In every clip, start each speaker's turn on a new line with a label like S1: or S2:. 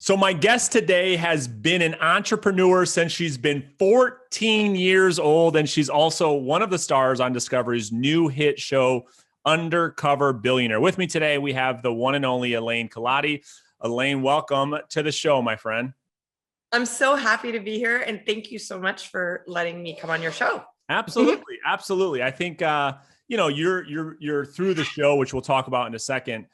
S1: So my guest today has been an entrepreneur since she's been 14 years old, and she's also one of the stars on Discovery's new hit show, Undercover Billionaire. With me today, we have the one and only Elaine Culotti. Elaine, welcome to the show, my friend.
S2: I'm so happy to be here, and thank you so much for letting me come on your show.
S1: Absolutely, absolutely. I think you're through the show, which we'll talk about in a second.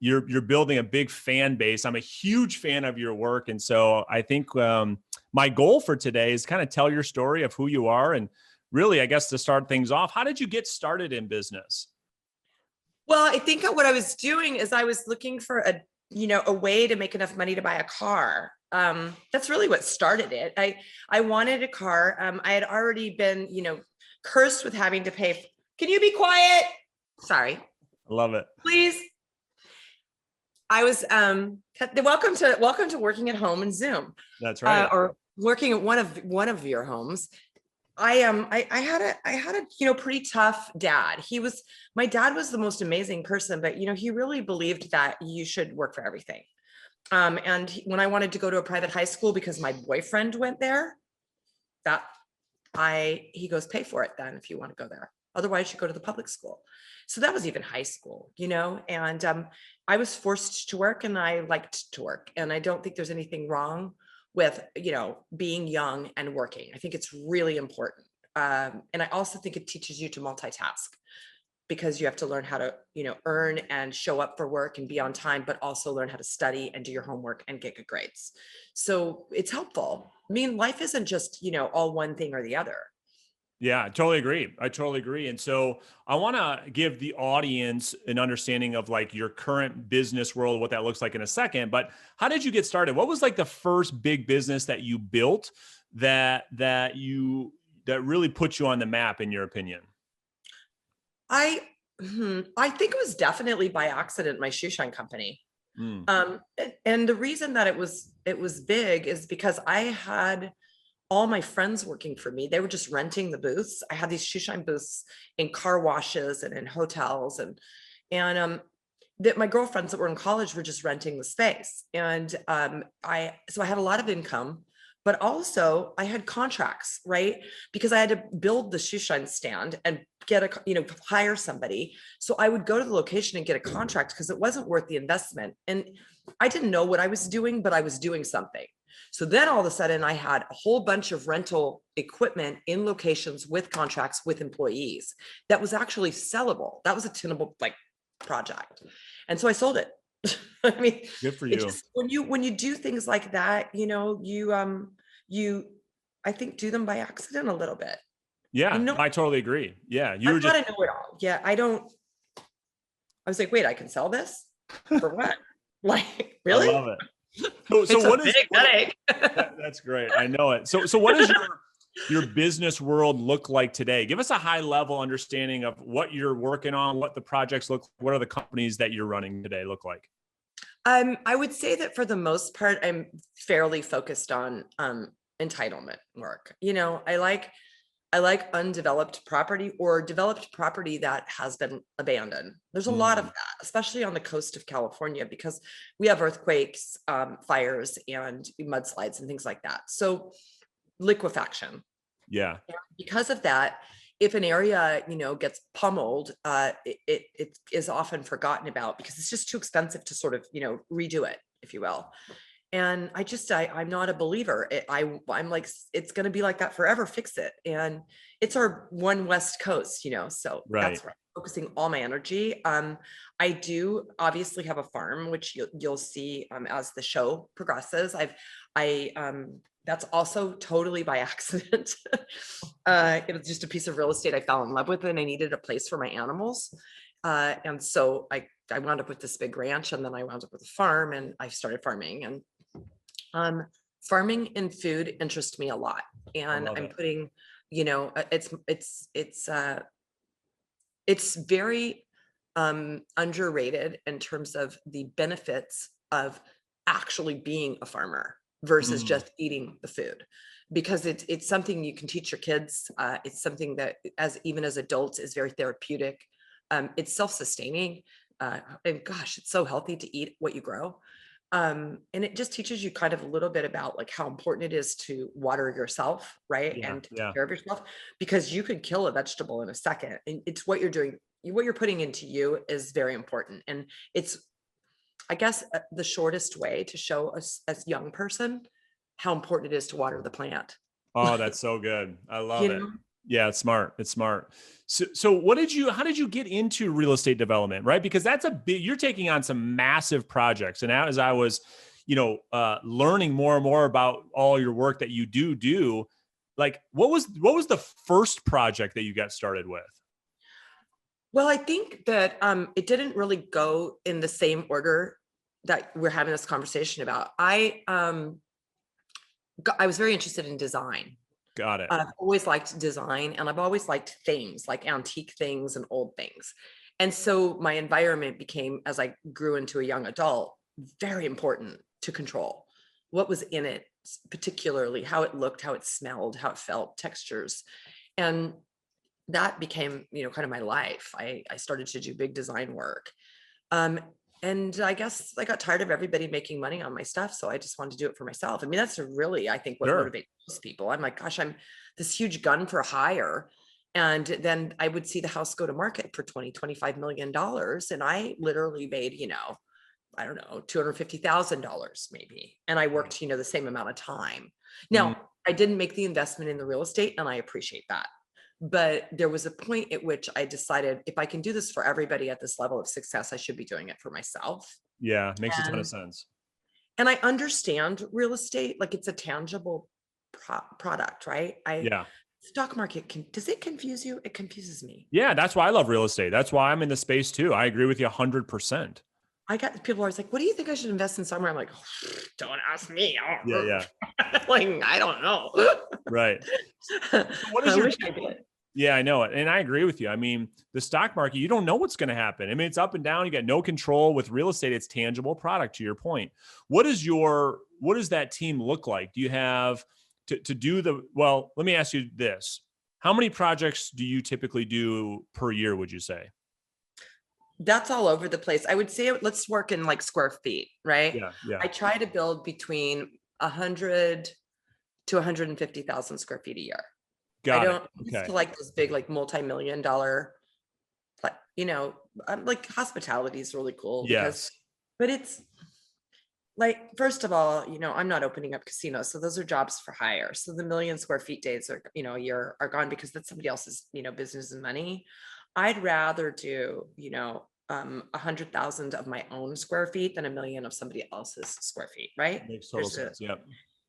S1: You're building a big fan base. I'm a huge fan of your work, and so I think my goal for today is kind of tell your story of who you are, and really, I guess to start things off, how did you get started in business?
S2: Well, I think what I was doing is I was looking for a way to make enough money to buy a car. That's really what started it. I wanted a car. I had already been, cursed with having to pay. Can you be quiet? Sorry.
S1: I love it.
S2: Please. I was welcome to working at home in Zoom.
S1: That's right.
S2: Or working at one of your homes. I had a pretty tough dad. My dad was the most amazing person, but he really believed that you should work for everything. And when I wanted to go to a private high school because my boyfriend went there, he goes, pay for it then if you want to go there. Otherwise, you go to the public school. So that was even high school, and I was forced to work, and I liked to work. And I don't think there's anything wrong with, being young and working. I think it's really important. And I also think it teaches you to multitask, because you have to learn how to, earn and show up for work and be on time, but also learn how to study and do your homework and get good grades. So it's helpful. I mean, life isn't just, all one thing or the other.
S1: Yeah, I totally agree. And so I want to give the audience an understanding of like your current business world, what that looks like in a second. But how did you get started? What was like the first big business that you built that really put you on the map, in your opinion?
S2: I think it was definitely by accident, my shoe shine company. And the reason that it was big is because I had all my friends working for me. They were just renting the booths. I had these shoe shine booths in car washes and in hotels, and that my girlfriends that were in college were just renting the space. And I had a lot of income, but also I had contracts, right? Because I had to build the shoe shine stand and hire somebody. So I would go to the location and get a contract because it wasn't worth the investment. And I didn't know what I was doing, but I was doing something. So then all of a sudden I had a whole bunch of rental equipment in locations with contracts with employees that was actually sellable. That was a tenable project. And so I sold it. I mean,
S1: good for you.
S2: When you do things like that, I think do them by accident a little bit.
S1: Yeah, I totally agree. Yeah.
S2: I know it all. Yeah. I was like, wait, I can sell this for what? Like, really?
S1: I love it. So what is that's great. I know it. So what does your business world look like today? Give us a high level understanding of what you're working on, what the projects look, what are the companies that you're running today look like?
S2: I would say that for the most part, I'm fairly focused on entitlement work. I like undeveloped property or developed property that has been abandoned. There's a lot of that, especially on the coast of California, because we have earthquakes, fires, and mudslides and things like that. So liquefaction.
S1: Yeah.
S2: And because of that, if an area, gets pummeled, it is often forgotten about because it's just too expensive to sort of, redo it, if you will. And I'm not a believer. I'm like, it's going to be like that forever. Fix it. And it's our one West Coast, so that's where I'm focusing all my energy. I do obviously have a farm, which you'll see as the show progresses. That's also totally by accident. It was just a piece of real estate I fell in love with, and I needed a place for my animals. And so I wound up with this big ranch, and then I wound up with a farm, and I started farming. And farming and food interest me a lot. And I'm putting, it's very underrated in terms of the benefits of actually being a farmer versus just eating the food, because it's something you can teach your kids. It's something that even as adults is very therapeutic. It's self-sustaining. And gosh, it's so healthy to eat what you grow. And it just teaches you kind of a little bit about like how important it is to water yourself, right?
S1: Yeah.
S2: And
S1: Yeah.
S2: take care of yourself, because you could kill a vegetable in a second. And it's what you're doing, what you're putting into you is very important. And it's, I guess, the shortest way to show us as a young person how important it is to water the plant.
S1: Oh, that's so good. I
S2: You
S1: love it.
S2: know?
S1: Yeah, it's smart. It's smart. So how did you get into real estate development, right? Because that's you're taking on some massive projects. And as I was, learning more and more about all your work that you do, like what was the first project that you got started with?
S2: Well, I think that it didn't really go in the same order that we're having this conversation about. I was very interested in design.
S1: Got it.
S2: I've always liked design, and I've always liked things like antique things and old things. And so my environment became, as I grew into a young adult, very important to control what was in it, particularly how it looked, how it smelled, how it felt, textures. And that became, kind of my life. I started to do big design work. And I guess I got tired of everybody making money on my stuff. So I just wanted to do it for myself. I mean, that's really, I think, what
S1: Sure.
S2: motivates most people. I'm like, gosh, I'm this huge gun for hire. And then I would see the house go to market for $25 million. And I literally made, I don't know, $250,000 maybe. And I worked, the same amount of time.
S1: Mm,
S2: Now, I didn't make the investment in the real estate, and I appreciate that. But there was a point at which I decided, if I can do this for everybody at this level of success, I should be doing it for myself.
S1: yeah, makes a ton of
S2: And,
S1: sense.
S2: and I understand real estate, like it's a tangible product, right?
S1: Yeah.
S2: Stock market, does it confuse you? It confuses me.
S1: Yeah, that's why I love real estate. That's why I'm in the space too. I agree with you 100%.
S2: I got people always like, what do you think I should invest in somewhere? I'm like, don't ask me.
S1: Yeah, yeah.
S2: Like, I don't know.
S1: Right. So what is
S2: I
S1: your
S2: wish I did.
S1: Yeah, I know it. And I agree with you. I mean, the stock market, you don't know what's going to happen. I mean, it's up and down. You got no control. With real estate, it's tangible product, to your point. What does that team look like? Do you have to do well, let me ask you this. How many projects do you typically do per year, would you say?
S2: That's all over the place. I would say let's work in like square feet, right?
S1: Yeah, yeah.
S2: I try to build between 100 to 150,000 square feet a year. I
S1: Got it.
S2: don't used
S1: Okay.
S2: to like those big, like multi-million dollar, like, like hospitality is really cool
S1: Yes.
S2: but it's like, first of all, I'm not opening up casinos. So those are jobs for hire. So the million square feet days are, a year are gone, because that's somebody else's, business and money. I'd rather do, 100,000 of my own square feet than a million of somebody else's square feet, right?
S1: Makes total sense. Yep.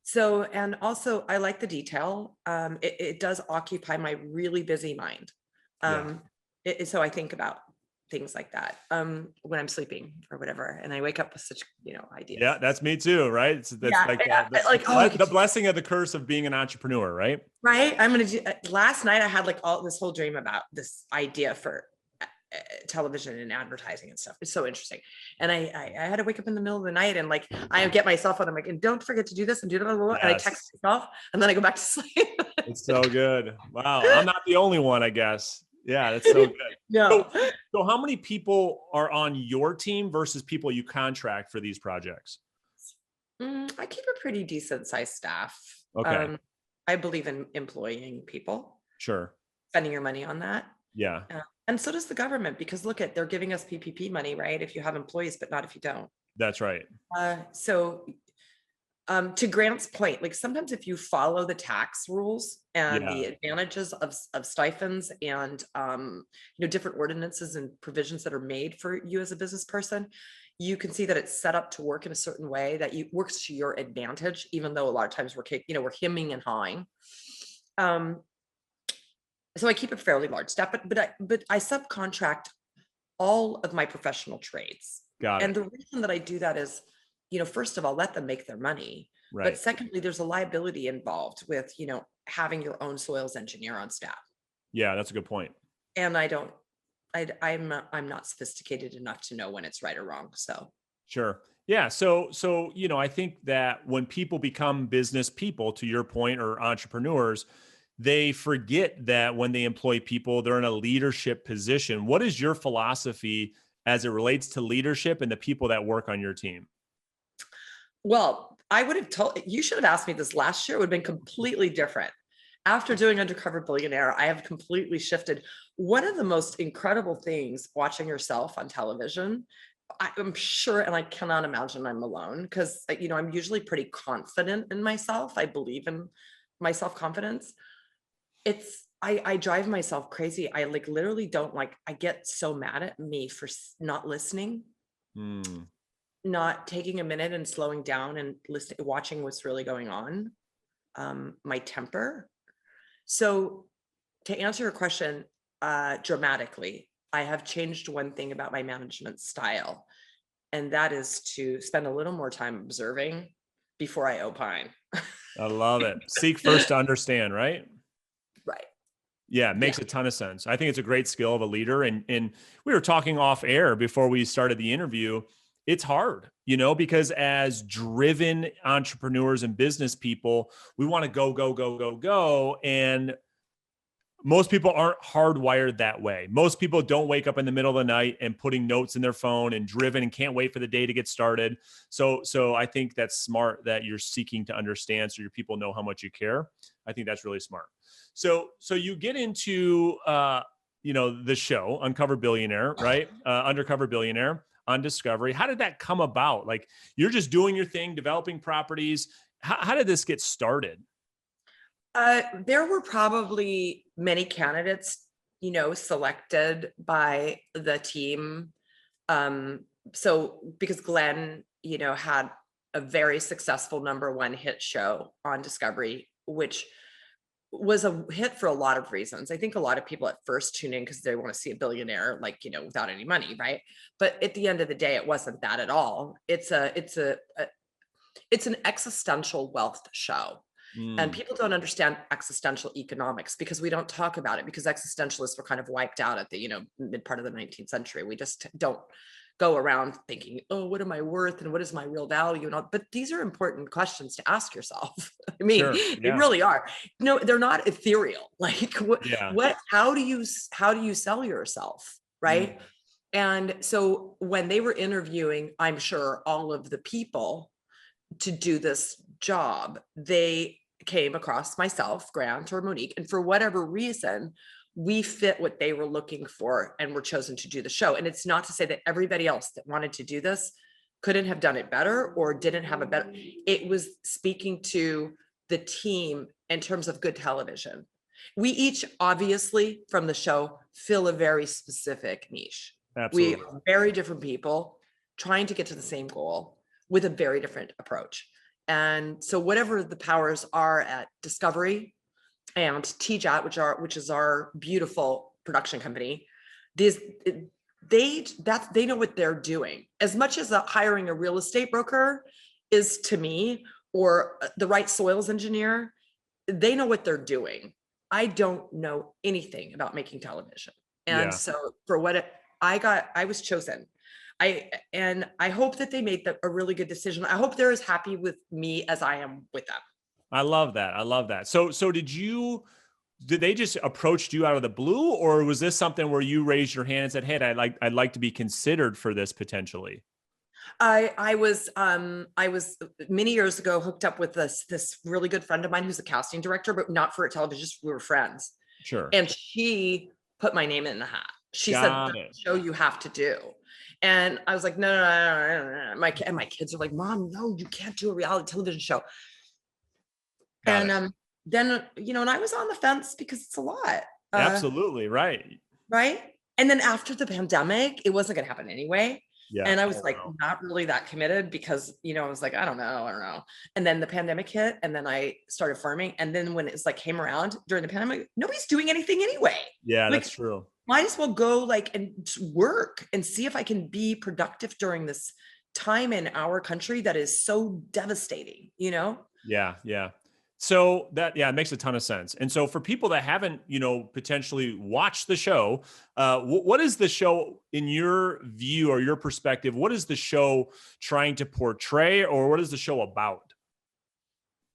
S2: So, and also I like the detail. It does occupy my really busy mind.
S1: Yeah.
S2: So I think about things like that when I'm sleeping or whatever, and I wake up with such ideas.
S1: Yeah, that's me too, right? That's the blessing of the curse of being an entrepreneur, right?
S2: Right. I'm gonna do. Last night I had like all this whole dream about this idea for television and advertising and stuff. It's so interesting. And I had to wake up in the middle of the night and like I get my cell phone. I'm like, and don't forget to do this and do that. And I text myself and then I go back to sleep.
S1: It's so good. Wow. I'm not the only one, I guess. Yeah, that's so good.
S2: No.
S1: So how many people are on your team versus people you contract for these projects?
S2: I keep a pretty decent sized staff.
S1: Okay.
S2: I believe in employing people.
S1: Sure.
S2: Spending your money on that.
S1: Yeah.
S2: And so does the government, because look they're giving us PPP money, right? If you have employees, but not if you don't.
S1: That's right.
S2: So to Grant's point, like sometimes if you follow the tax rules and the advantages of stipends and different ordinances and provisions that are made for you as a business person, you can see that it's set up to work in a certain way that works to your advantage, even though a lot of times we're hemming and hawing. So I keep a fairly large staff, but I subcontract all of my professional trades.
S1: Got it.
S2: And the reason that I do that is, first of all, let them make their money.
S1: Right.
S2: But secondly, there's a liability involved with, having your own soils engineer on staff.
S1: Yeah, that's a good point.
S2: And I'm not sophisticated enough to know when it's right or wrong. So
S1: sure. Yeah. So, I think that when people become business people, to your point, or entrepreneurs, they forget that when they employ people, they're in a leadership position. What is your philosophy as it relates to leadership and the people that work on your team?
S2: Well, I would have you should have asked me this last year. It would have been completely different. After doing Undercover Billionaire, I have completely shifted. One of the most incredible things watching yourself on television, I'm sure, and I cannot imagine I'm alone, because I'm usually pretty confident in myself. I believe in my self-confidence. I drive myself crazy. I literally don't I get so mad at me for not listening, not taking a minute and slowing down and listening, watching what's really going on. My temper. So to answer your question, dramatically, I have changed one thing about my management style, and that is to spend a little more time observing before I opine.
S1: I love it. Seek first to understand, right?
S2: Right.
S1: Yeah, it makes a ton of sense. I think it's a great skill of a leader. And we were talking off air before we started the interview. It's hard, because as driven entrepreneurs and business people, we want to go, go, go, go, go. And most people aren't hardwired that way. Most people don't wake up in the middle of the night and putting notes in their phone and driven and can't wait for the day to get started. So I think that's smart that you're seeking to understand so your people know how much you care. I think that's really smart. So you get into, the show Uncover Billionaire, right? Undercover Billionaire on Discovery. How did that come about? Like, you're just doing your thing, developing properties. How did this get started?
S2: There were probably many candidates, selected by the team. So because Glenn, had a very successful #1 hit show on Discovery, which was a hit for a lot of reasons. I think a lot of people at first tune in because they want to see a billionaire, without any money, right? But at the end of the day, it wasn't that at all. It's an existential wealth show. And people don't understand existential economics because we don't talk about it, because existentialists were kind of wiped out at the, mid part of the 19th century. We just don't go around thinking, oh, what am I worth and what is my real value and all. But these are important questions to ask yourself. I mean,
S1: Sure,
S2: they really are. No, they're not ethereal. How do you sell yourself? Right. And so when they were interviewing, I'm sure, all of the people to do this job, they came across myself, Grant, or Monique, and for whatever reason, we fit what they were looking for and were chosen to do the show. And it's not to say that everybody else that wanted to do this couldn't have done it better or didn't have a better. It was speaking to the team in terms of good television. We each, obviously, from the show, fill a very specific niche.
S1: Absolutely.
S2: We are very different people trying to get to the same goal with a very different approach. And so whatever the powers are at Discovery and TJAT, which is our beautiful production company, they know what they're doing. As much as hiring a real estate broker is to me, or the right soils engineer, they know what they're doing. I don't know anything about making television. And so for what I was chosen. I hope that they made a really good decision. I hope they're as happy with me as I am with them.
S1: I love that. So did they just approach you out of the blue, or was this something where you raised your hand and said, hey, I'd like to be considered for this potentially?
S2: I was many years ago hooked up with this really good friend of mine who's a casting director, but not for television, just we were friends.
S1: Sure.
S2: And she put my name in the hat. She said, that's the show you have to do. And I was like, no. My kids are like, Mom, no, you can't do a reality television show. Then, and I was on the fence because it's a lot.
S1: Absolutely. Right.
S2: And then after the pandemic, it wasn't going to happen anyway.
S1: Yeah.
S2: And I was not really that committed because, I was like, I don't know. And then the pandemic hit, and then I started farming. And then when it's came around during the pandemic, nobody's doing anything anyway.
S1: Yeah, that's true.
S2: Might as well go and work and see if I can be productive during this time in our country that is so devastating,
S1: Yeah. So it makes a ton of sense. And so for people that haven't, potentially watched the show, what is the show in your view or your perspective? What is the show trying to portray, or what is the show about?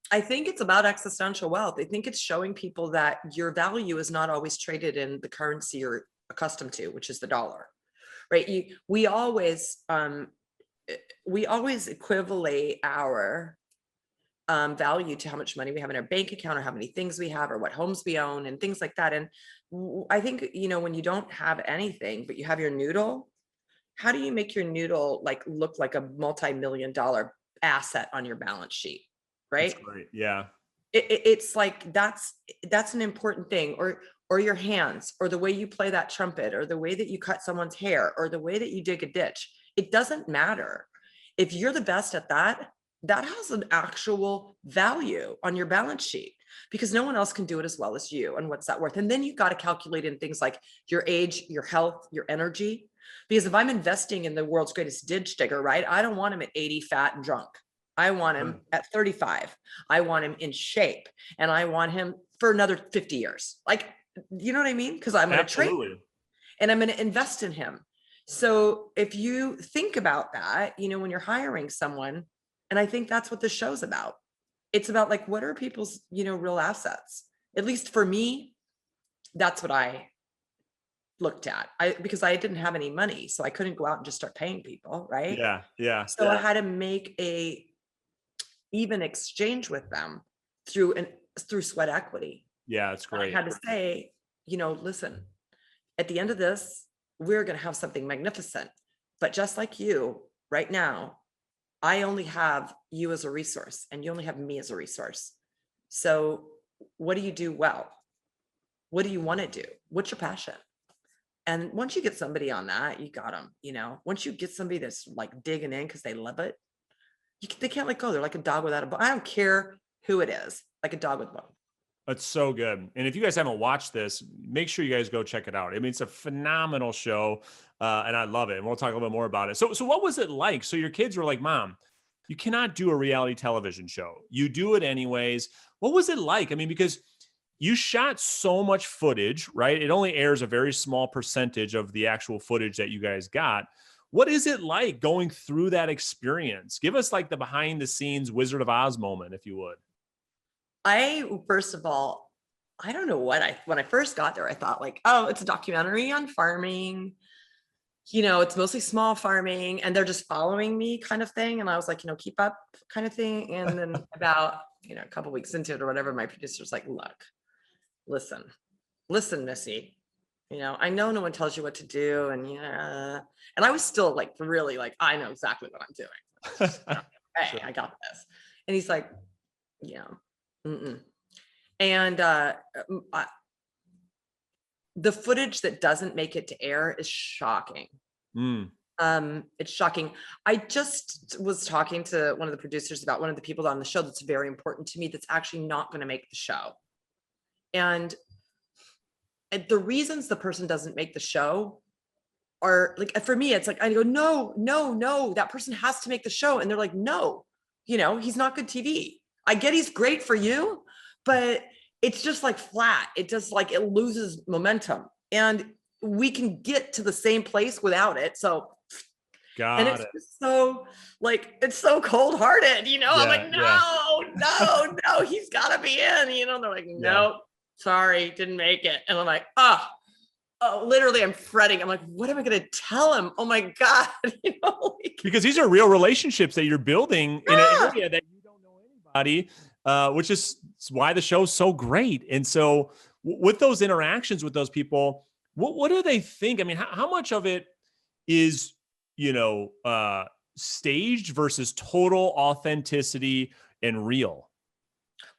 S2: I think it's about existential wealth. I think it's showing people that your value is not always traded in the currency you're accustomed to, which is the dollar, right? We always we always equivalate our value to how much money we have in our bank account or how many things we have or what homes we own and things like that. And I think, when you don't have anything, but you have your noodle, how do you make your noodle like look like a multi-million-dollar asset on your balance sheet? Right.
S1: That's great. Yeah.
S2: It's like, that's an important thing. Or your hands, or the way you play that trumpet, or the way that you cut someone's hair, or the way that you dig a ditch. It doesn't matter. If you're the best at that, that has an actual value on your balance sheet, because no one else can do it as well as you. And what's that worth? And then you've got to calculate in things like your age, your health, your energy. Because if I'm investing in the world's greatest ditch digger, right, I don't want him at 80, fat and drunk. I want him at 35. I want him in shape, and I want him for another 50 years. Like, you know what I mean? Because I'm going to train and I'm going to invest in him. So if you think about that, when you're hiring someone, and I think that's what the show's about. It's about like, what are people's, real assets? At least for me, that's what I looked at. Because I didn't have any money, so I couldn't go out and just start paying people. Right.
S1: Yeah. Yeah.
S2: So I had to make a even exchange with them through sweat equity.
S1: Yeah, it's great.
S2: I had to say, listen, at the end of this, we're going to have something magnificent. But just like you right now, I only have you as a resource, and you only have me as a resource. So what do you do well? What do you want to do? What's your passion? And once you get somebody on that, you got them. Once you get somebody that's like digging in because they love it, they can't let go. They're like a dog without a bone. I don't care who it is, like a dog with a bone.
S1: That's so good. And if you guys haven't watched this, make sure you guys go check it out. I mean, it's a phenomenal show, and I love it. And we'll talk a little bit more about it. So what was it like? So your kids were like, Mom, you cannot do a reality television show. You do it anyways. What was it like? I mean, because you shot so much footage, right? It only airs a very small percentage of the actual footage that you guys got. What is it like going through that experience? Give us like the behind the scenes Wizard of Oz moment, if you would.
S2: First of all, I don't know when I first got there, I thought like, oh, it's a documentary on farming. It's mostly small farming, and they're just following me kind of thing. And I was like, keep up kind of thing. And then about, a couple weeks into it or whatever, my producer's like, look, listen, Missy, I know no one tells you what to do. And and I was still like, really like, I know exactly what I'm doing. So, hey, sure. I got this. And he's like, yeah. Mm-mm. And the footage that doesn't make it to air is shocking. It's shocking. I just was talking to one of the producers about one of the people on the show that's very important to me that's actually not going to make the show. And the reasons the person doesn't make the show are like, for me, it's like, I go, no, that person has to make the show. And they're like, no, he's not good TV. I get he's great for you, but it's just like flat. It just like, it loses momentum, and we can get to the same place without it. So, and it's just so like, it's so cold hearted, yeah, I'm like, no, he's gotta be in, they're like, nope, sorry, didn't make it. And I'm like, oh, literally I'm fretting. I'm like, what am I going to tell him? Oh my God.
S1: Because these are real relationships that you're building in an area that you don't know anybody, which is why the show's so great. And so with those interactions with those people, what do they think? I mean, how much of it is, staged versus total authenticity and real?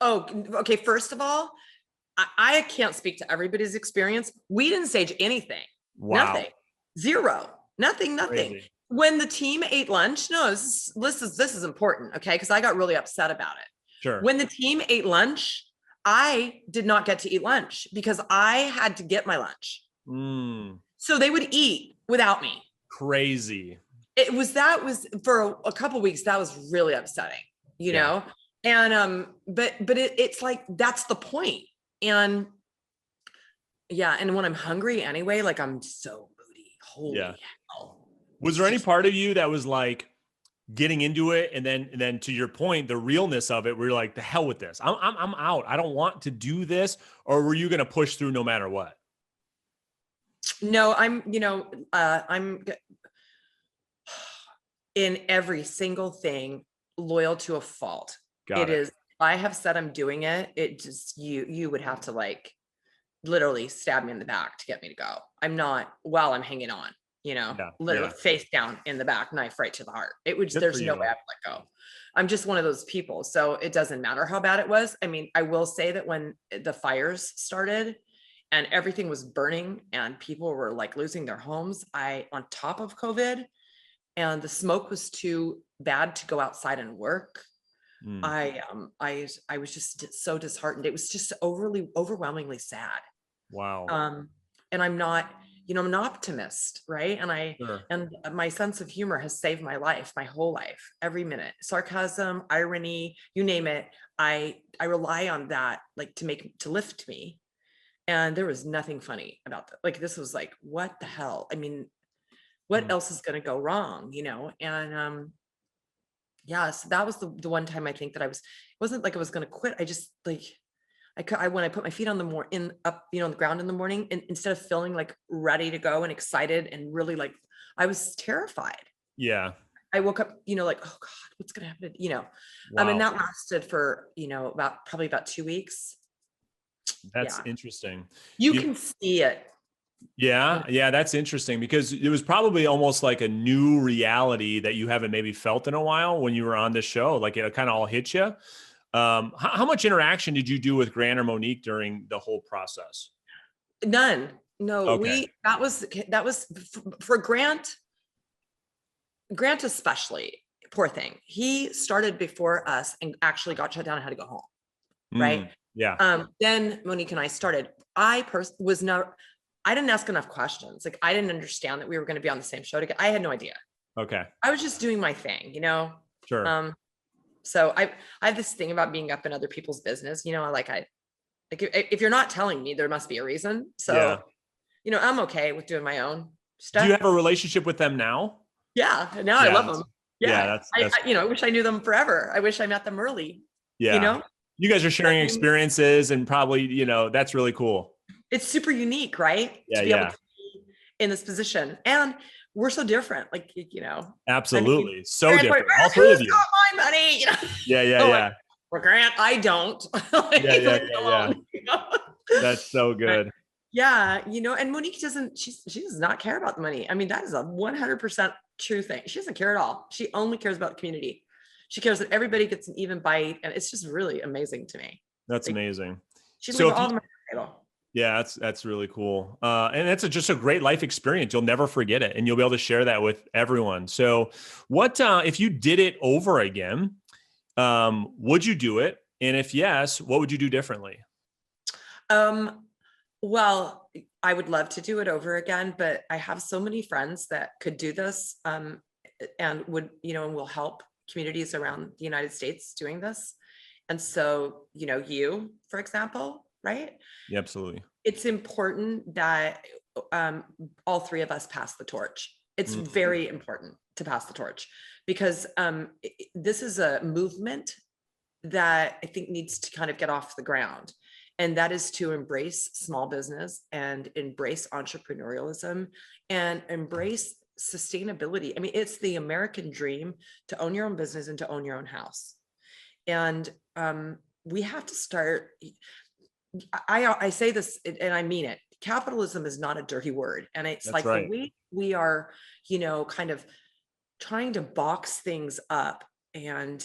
S2: Oh, okay. First of all, I can't speak to everybody's experience. We didn't stage anything.
S1: Wow.
S2: Nothing. Zero. Nothing. Crazy. When the team ate lunch, no, this is important, okay? Because I got really upset about it.
S1: Sure.
S2: When the team ate lunch, I did not get to eat lunch because I had to get my lunch. So they would eat without me.
S1: Crazy.
S2: That was for a couple of weeks. That was really upsetting, you know? And, but it's like, that's the point. And yeah. And when I'm hungry anyway, like I'm so moody. Holy hell.
S1: Was there any part of you that was like getting into it? And then to your point, the realness of it, where you're like, the hell with this. I'm out. I don't want to do this. Or were you going to push through no matter what?
S2: No, in every single thing, loyal to a fault.
S1: Got it.
S2: Is, I have said I'm doing it. It just, you would have to like literally stab me in the back to get me to go. I'm not, while I'm hanging on, literally face down in the back, knife right to the heart. It would, there's no way I would let go. I'm just one of those people. So it doesn't matter how bad it was. I mean, I will say that when the fires started and everything was burning and people were like losing their homes, on top of COVID, and the smoke was too bad to go outside and work. I was just so disheartened. It was just overwhelmingly sad.
S1: Wow.
S2: And I'm not, I'm an optimist, right? And my sense of humor has saved my life, my whole life, every minute. Sarcasm, irony, you name it. I rely on that, like to lift me. And there was nothing funny about that. Like, this was like, what the hell? I mean, what else is going to go wrong, And yeah, so that was the one time I think that it wasn't like I was going to quit. I just like, when I put my feet on the on the ground in the morning, and instead of feeling like ready to go and excited and really like, I was terrified.
S1: Yeah.
S2: I woke up, like, oh God, what's going to happen?
S1: Wow.
S2: And that lasted for, probably about 2 weeks.
S1: That's interesting.
S2: You can see it.
S1: Yeah. Yeah. That's interesting, because it was probably almost like a new reality that you haven't maybe felt in a while when you were on this show. Like, it kind of all hit you. How much interaction did you do with Grant or Monique during the whole process?
S2: None. No,
S1: Okay.
S2: that was for Grant especially, poor thing. He started before us and actually got shut down and had to go home. Right.
S1: Yeah.
S2: Then Monique and I started. I didn't ask enough questions. Like, I didn't understand that we were going to be on the same show together. I had no idea.
S1: Okay.
S2: I was just doing my thing,
S1: Sure.
S2: So I have this thing about being up in other people's business, if you're not telling me, there must be a reason. So, I'm okay with doing my own stuff.
S1: Do you have a relationship with them now?
S2: Yeah. Now I love them. Yeah.
S1: That's
S2: I wish I knew them forever. I wish I met them early.
S1: Yeah. You guys are sharing experiences, and probably, that's really cool.
S2: It's super unique, right?
S1: Yeah.
S2: To be able to be in this position. And we're so different. Like,
S1: Absolutely. I mean, so
S2: Grant's
S1: different.
S2: Like,
S1: all three of you.
S2: Got my money.
S1: Yeah.
S2: Well, Grant, I don't.
S1: Yeah. That's so good.
S2: Yeah. And Monique she does not care about the money. I mean, that is a 100% true thing. She doesn't care at all. She only cares about the community. She cares that everybody gets an even bite. And it's just really amazing to me.
S1: That's amazing.
S2: She's leaving all the money on the table.
S1: Yeah, that's really cool. And that's just a great life experience. You'll never forget it, and you'll be able to share that with everyone. So what, if you did it over again, would you do it? And if yes, what would you do differently?
S2: Well, I would love to do it over again, but I have so many friends that could do this, and would, and will help communities around the United States doing this. And so, you, for example, right?
S1: Yeah, absolutely.
S2: It's important that all three of us pass the torch. It's very important to pass the torch, because this is a movement that I think needs to kind of get off the ground. And that is to embrace small business and embrace entrepreneurialism and embrace sustainability. I mean, it's the American dream to own your own business and to own your own house. And we have to start. I say this and I mean it. Capitalism is not a dirty word. And it's the way we are, kind of trying to box things up and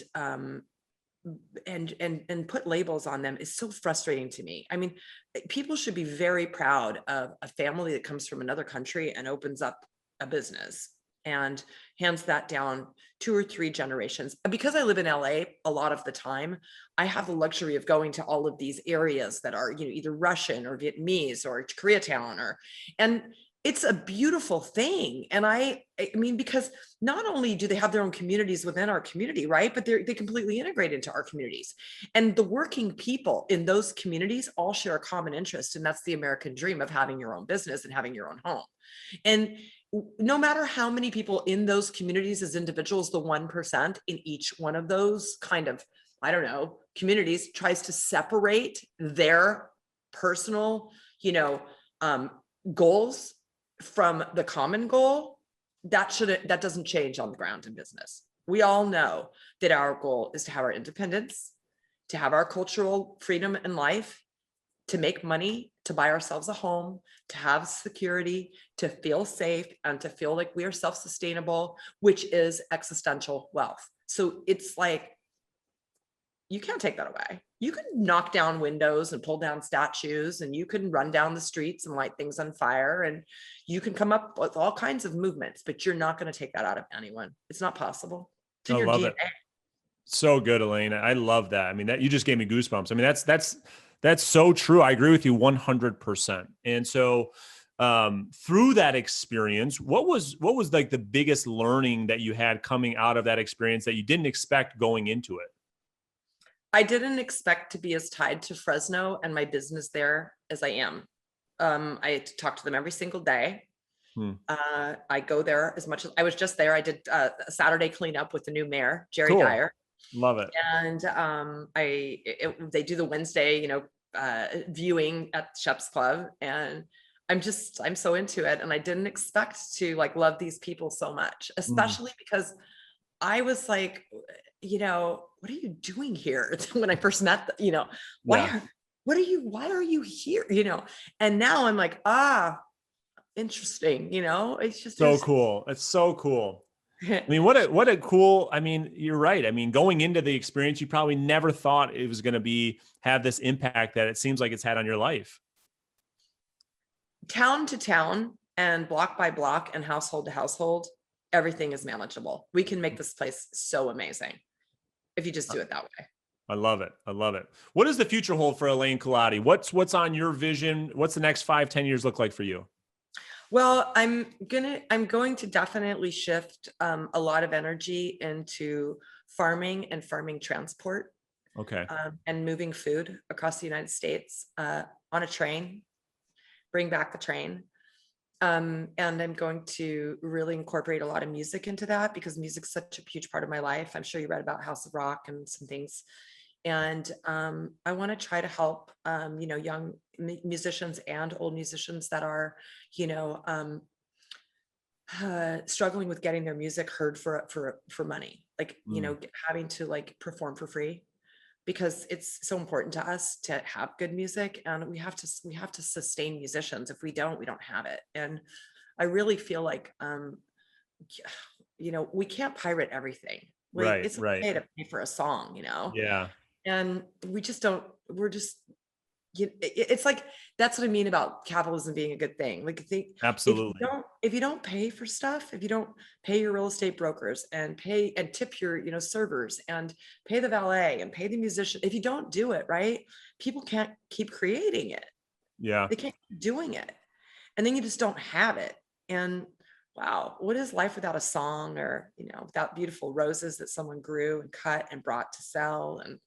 S2: put labels on them is so frustrating to me. I mean, people should be very proud of a family that comes from another country and opens up a business and hands that down 2 or 3 generations. Because I live in LA a lot of the time, I have the luxury of going to all of these areas that are, either Russian or Vietnamese or Koreatown, and it's a beautiful thing. And I mean, because not only do they have their own communities within our community, right? But they completely integrate into our communities. And the working people in those communities all share a common interest. And that's the American dream of having your own business and having your own home. And no matter how many people in those communities as individuals, the 1% in each one of those kind of, communities tries to separate their personal, goals from the common goal, that doesn't change on the ground in business. We all know that our goal is to have our independence, to have our cultural freedom in life, to make money, to buy ourselves a home, to have security, to feel safe, and to feel like we are self-sustainable, which is existential wealth. So it's like, you can't take that away. You can knock down windows and pull down statues, and you can run down the streets and light things on fire, and you can come up with all kinds of movements, but you're not going to take that out of anyone. It's not possible. It's in
S1: I
S2: your
S1: love
S2: DNA.
S1: it. So good, Elaine. I love that. I mean, that you just gave me goosebumps. I mean, that's so true. I agree with you 100%. And so, through that experience, what was like the biggest learning that you had coming out of that experience that you didn't expect going into it?
S2: I didn't expect to be as tied to Fresno and my business there as I am. I talk to them every single day. I go there as much as I was just there. I did a Saturday cleanup with the new mayor, Jerry
S1: Cool.
S2: Dyer.
S1: Love it.
S2: And they do the Wednesday, viewing at Shep's Club, and I'm so into it. And I didn't expect to like love these people so much, especially because I was like, what are you doing here? When I first met them, why are you here? And now I'm like, interesting. It's just
S1: So cool. It's so cool. I mean, what a cool, I mean, you're right. I mean, going into the experience, you probably never thought it was going to have this impact that it seems like it's had on your life.
S2: Town to town and block by block and household to household, everything is manageable. We can make this place so amazing if you just do it that way.
S1: I love it. I love it. What does the future hold for Elaine Culotti? What's on your vision? What's the next 5-10 years look like for you?
S2: Well, I'm going to definitely shift a lot of energy into farming and farming transport.
S1: Okay.
S2: And moving food across the United States on a train, bring back the train. And I'm going to really incorporate a lot of music into that, because music's such a huge part of my life. I'm sure you read about House of Rock and some things. And I want to try to help, young musicians and old musicians that are, struggling with getting their music heard for money, like, having to like perform for free, because it's so important to us to have good music, and we have to sustain musicians. If we don't have it. And I really feel like, we can't pirate everything. Like,
S1: Right.
S2: it's
S1: Right.
S2: okay to pay for a song,
S1: Yeah.
S2: and we just don't, it's like, that's what I mean about capitalism being a good thing. Like,
S1: Absolutely.
S2: if you don't pay for stuff, if you don't pay your real estate brokers and pay and tip your, servers and pay the valet and pay the musician, if you don't do it, right, people can't keep creating it.
S1: Yeah.
S2: They can't keep doing it. And then you just don't have it. And wow, what is life without a song, or, without beautiful roses that someone grew and cut and brought to sell? And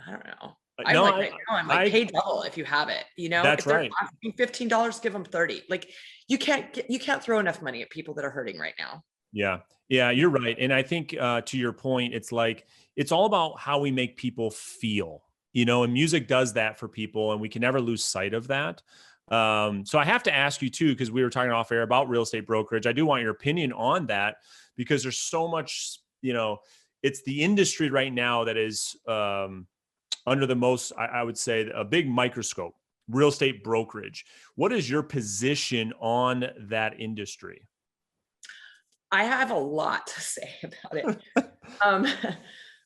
S2: I don't know. I'm like, pay double if you have it.
S1: That's
S2: if they're
S1: right.
S2: asking $15, give them 30. Like, you can't throw enough money at people that are hurting right now.
S1: Yeah. Yeah, you're right. And I think to your point, it's like, it's all about how we make people feel, and music does that for people, and we can never lose sight of that. So I have to ask you too, because we were talking off air about real estate brokerage. I do want your opinion on that, because there's so much, it's the industry right now that is under the most, I would say, a big microscope, real estate brokerage. What is your position on that industry?
S2: I have a lot to say about it.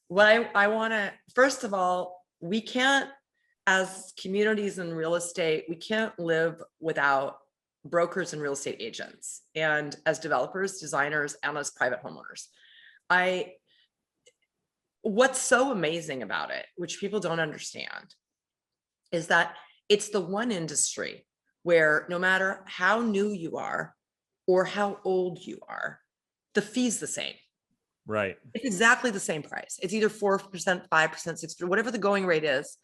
S2: What I want to, first of all, we can't, as communities in real estate, we can't live without brokers and real estate agents, and as developers, designers, and as private homeowners. What's so amazing about it, which people don't understand, is that it's the one industry where no matter how new you are or how old you are, the fee's the same.
S1: Right.
S2: It's exactly the same price. It's either 4%, 5%, 6%, whatever the going rate is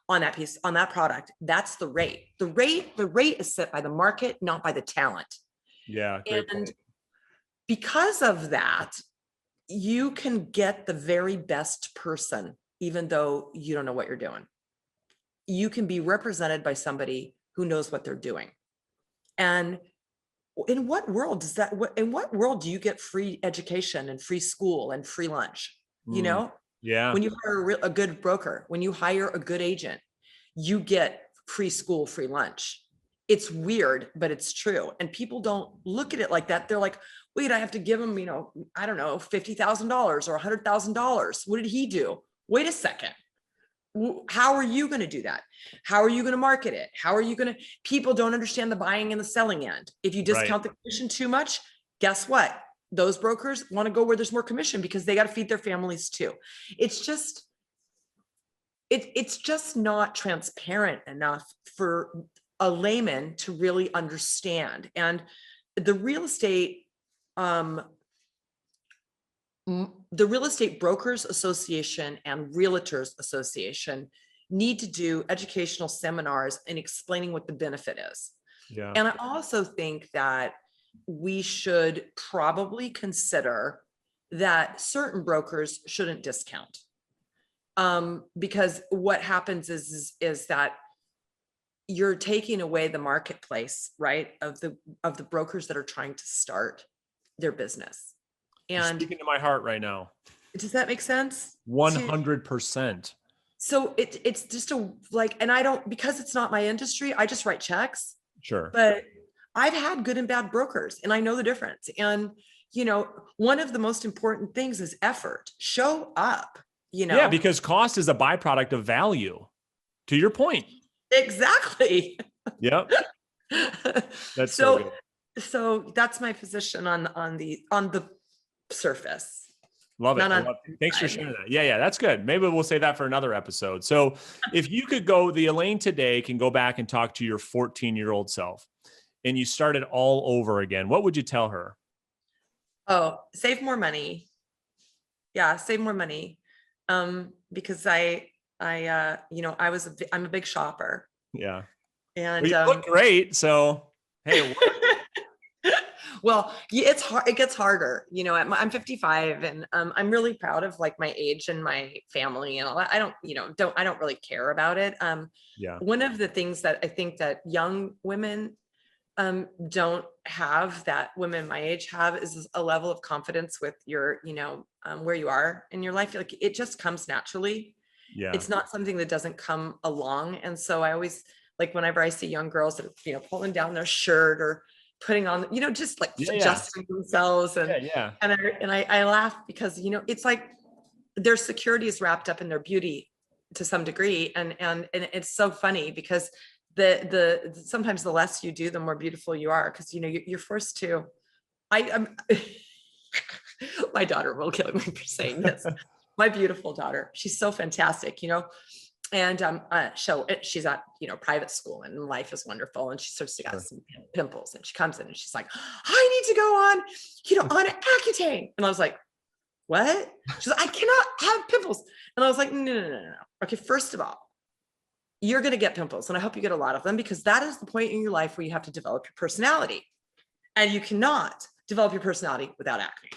S2: on that piece, on that product. That's the rate. The rate is set by the market, not by the talent.
S1: Yeah. Great
S2: And
S1: point.
S2: because of that, you can get the very best person, even though you don't know what you're doing. You can be represented by somebody who knows what they're doing. And in what world does that, in what world do you get free education and free school and free lunch? You know,
S1: Yeah.
S2: when you hire a good broker, when you hire a good agent, you get free school, free lunch. It's weird, but it's true. And people don't look at it like that. They're like, wait, I have to give him, I don't know, $50,000 or $100,000. What did he do? Wait a second. How are you going to do that? How are you going to market it? How are you going to, people don't understand the buying and the selling end. If you discount the commission too much, guess what? Those brokers want to go where there's more commission because they got to feed their families too. It's just not transparent enough for a layman to really understand. And the real estate Brokers Association and Realtors Association need to do educational seminars and explaining what the benefit is.
S1: Yeah.
S2: And I also think that we should probably consider that certain brokers shouldn't discount. Because what happens is that you're taking away the marketplace, right, of the brokers that are trying to start their business. And
S1: you're speaking to my heart right now.
S2: Does that make sense?
S1: 100%.
S2: So it's just and I don't, because it's not my industry, I just write checks.
S1: Sure.
S2: But I've had good and bad brokers and I know the difference. And, one of the most important things is effort. Show up,
S1: Yeah, because cost is a byproduct of value, to your point.
S2: Exactly.
S1: Yep. That's so good.
S2: So that's my position on the surface.
S1: Love it. Thanks for sharing that. Yeah, that's good. Maybe we'll say that for another episode. So if you could go, the Elaine today can go back and talk to your 14-year-old self and you started all over again, what would you tell her?
S2: Oh, save more money. Yeah, save more money. Because I'm a big shopper.
S1: Yeah.
S2: And
S1: well, you look great. So, hey,
S2: well, it's hard. It gets harder. I'm 55 and I'm really proud of my age and my family and all that. I don't really care about it. One of the things that I think that young women don't have, that women my age have, is a level of confidence with your, where you are in your life. Like, it just comes naturally. Yeah. It's not something that doesn't come along. And so I always, whenever I see young girls that are, pulling down their shirt or putting on, just adjusting themselves. And, and I laugh because, it's like their security is wrapped up in their beauty to some degree. And it's so funny because sometimes the less you do, the more beautiful you are. Cause you're forced to, I'm my daughter will kill me for saying this. My beautiful daughter, she's so fantastic, and she's at private school and life is wonderful, and she's got some pimples, and she comes in and she's like, I need to go on Accutane, and I was like, what? She's like, I cannot have pimples, and I was like, no. Okay, first of all, you're going to get pimples, and I hope you get a lot of them, because that is the point in your life where you have to develop your personality, and you cannot develop your personality without acne.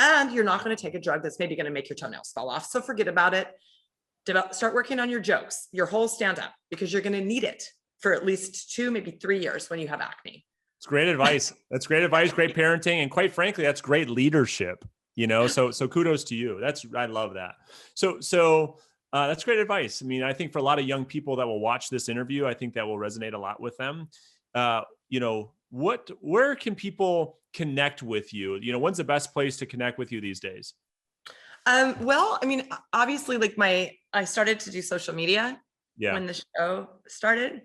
S2: And you're not going to take a drug that's maybe going to make your toenails fall off. So forget about it. Start working on your jokes, your whole stand-up, because you're going to need it for at least 2, maybe 3 years when you have acne.
S1: It's great advice. That's great advice, great parenting. And quite frankly, that's great leadership, so kudos to you. I love that. So that's great advice. I mean, I think for a lot of young people that will watch this interview, I think that will resonate a lot with them. Where can people connect with you? When's the best place to connect with you these days?
S2: Well, I mean, obviously, I started to do social media when the show started,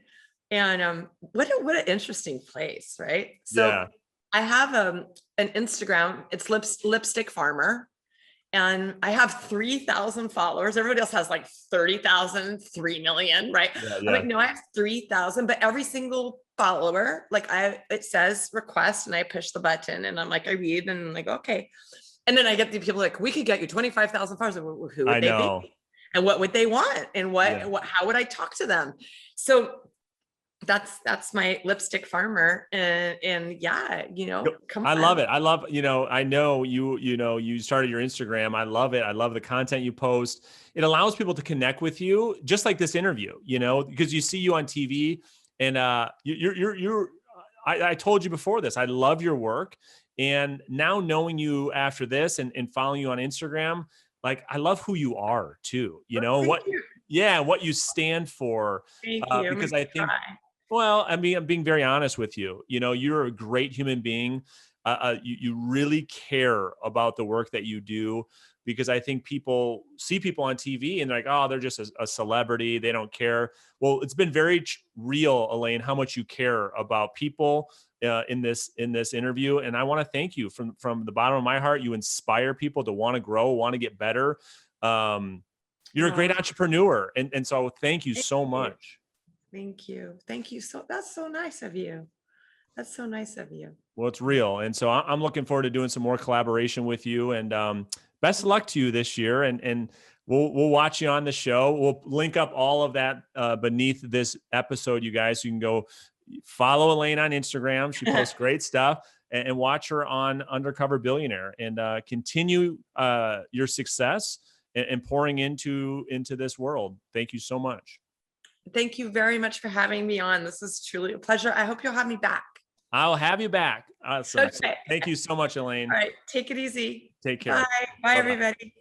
S2: and what an interesting place, right? So I have an Instagram. It's Lipstick Farmer, and I have 3,000 followers. Everybody else has 30,000, 3 million, right? I'm like, no, I have 3,000, but every single follower, it says request, and I push the button, and I'm like, I read, and I'm like, okay. And then I get the people we could get you 25,000 followers. Who would they be? And what would they want? And how would I talk to them? So that's my Lipstick Farmer. And come on.
S1: I love it. I love, I know you started your Instagram. I love it. I love the content you post. It allows people to connect with you, just like this interview, because you see you on TV, and you're I told you before this, I love your work. And now knowing you after this and following you on Instagram, like I love who you are too. You know,
S2: Thank you.
S1: what you stand for.
S2: Thank you. I'm
S1: Because
S2: gonna
S1: I think,
S2: try.
S1: well, I mean, I'm being very honest with you. You know, you're a great human being. You really care about the work that you do, because I think people see people on TV and they're like, oh, they're just a celebrity. They don't care. Well, it's been very real, Elaine, how much you care about people in this interview. And I want to thank you from the bottom of my heart. You inspire people to want to grow, want to get better. You're a great entrepreneur. And so thank you so much.
S2: Thank you. Thank you. So that's so nice of you. That's so nice of you.
S1: Well, it's real. And so I'm looking forward to doing some more collaboration with you, and best of luck to you this year. And we'll watch you on the show. We'll link up all of that beneath this episode, you guys. So you can go follow Elaine on Instagram. She posts great stuff, and watch her on Undercover Billionaire, and continue your success and pouring into this world. Thank you so much.
S2: Thank you very much for having me on. This is truly a pleasure. I hope you'll have me back.
S1: I'll have you back. Awesome.
S2: Okay.
S1: Thank you so much, Elaine.
S2: All right. Take it easy.
S1: Take care.
S2: Bye. Bye,
S1: Bye-bye.
S2: everybody.